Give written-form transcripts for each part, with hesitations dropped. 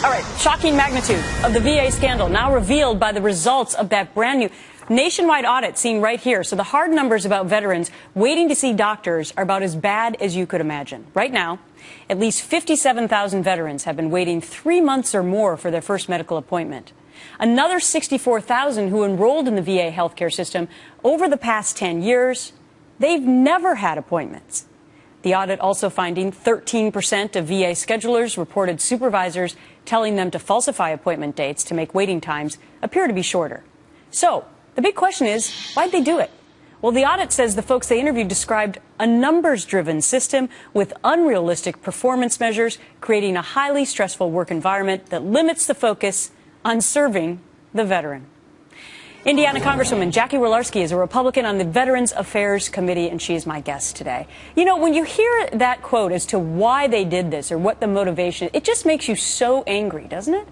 All right, shocking magnitude of the VA scandal now revealed by the results of that brand new nationwide audit seen right here. So the hard numbers about veterans waiting to see doctors are about as bad as you could imagine. Right now, at least 57,000 veterans have been waiting 3 months or more for their first medical appointment. Another 64,000 who enrolled in the VA healthcare system over the past 10 years, they've never had appointments. The audit also finding 13% of VA schedulers reported supervisors telling them to falsify appointment dates to make waiting times appear to be shorter. So the big question is, why'd they do it? Well, the audit says the folks they interviewed described a numbers-driven system with unrealistic performance measures, creating a highly stressful work environment that limits the focus on serving the veteran. Indiana Congresswoman Jackie Walorski is a Republican on the Veterans Affairs Committee, and she is my guest today. You know, when you hear that quote as to why they did this or what the motivation, it just makes you so angry, doesn't it?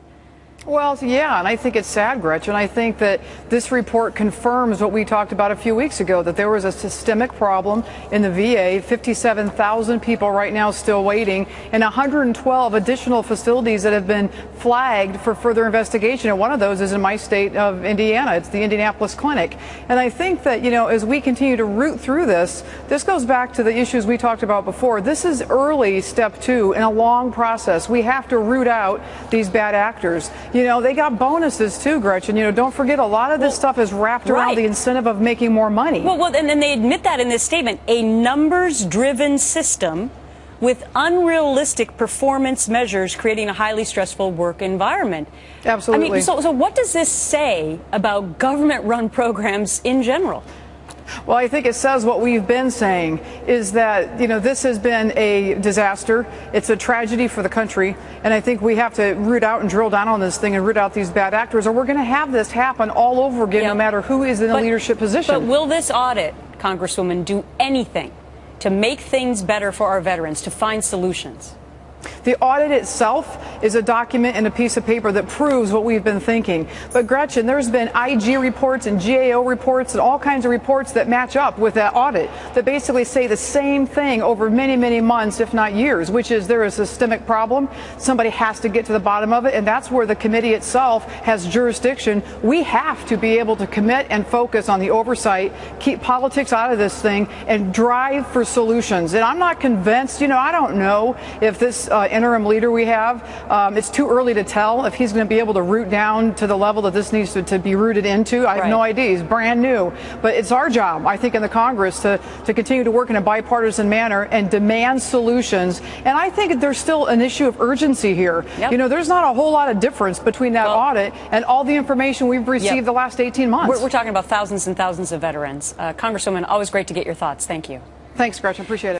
Well, yeah, and I think it's sad, Gretchen. I think that this report confirms what we talked about a few weeks ago, that there was a systemic problem in the VA, 57,000 people right now still waiting, and 112 additional facilities that have been flagged for further investigation. And one of those is in my state of Indiana. It's the Indianapolis Clinic. And I think that, you know, as we continue to root through this, this goes back to the issues we talked about before. This is early step 2 in a long process. We have to root out these bad actors. You know, they got bonuses too, Gretchen. You know, don't forget a lot of this stuff is wrapped around the incentive of making more money. Well, and then they admit that in this statement, a numbers-driven system with unrealistic performance measures creating a highly stressful work environment. Absolutely. I mean, so what does this say about government-run programs in general? Well, I think it says what we've been saying is that, you know, this has been a disaster. It's a tragedy for the country. And I think we have to root out and drill down on this thing and root out these bad actors, or we're going to have this happen all over again, no matter who is in a leadership position. But will this audit, Congresswoman, do anything to make things better for our veterans, to find solutions? The audit itself is a document and a piece of paper that proves what we've been thinking. But Gretchen, there's been IG reports and GAO reports and all kinds of reports that match up with that audit that basically say the same thing over many, many months, if not years, which is there is a systemic problem. Somebody has to get to the bottom of it, and that's where the committee itself has jurisdiction. We have to be able to commit and focus on the oversight, keep politics out of this thing, and drive for solutions. And I'm not convinced, you know, I don't know if this interim leader we have, it's too early to tell if he's going to be able to root down to the level that this needs to be rooted into. I have no idea. He's brand new. But it's our job, I think, in the Congress to continue to work in a bipartisan manner and demand solutions. And I think there's still an issue of urgency here. You know, there's not a whole lot of difference between that audit and all the information we've received the last 18 months. We're talking about thousands and thousands of veterans. Congresswoman, always great to get your thoughts. Thank you. Thanks, Gretchen. Appreciate it.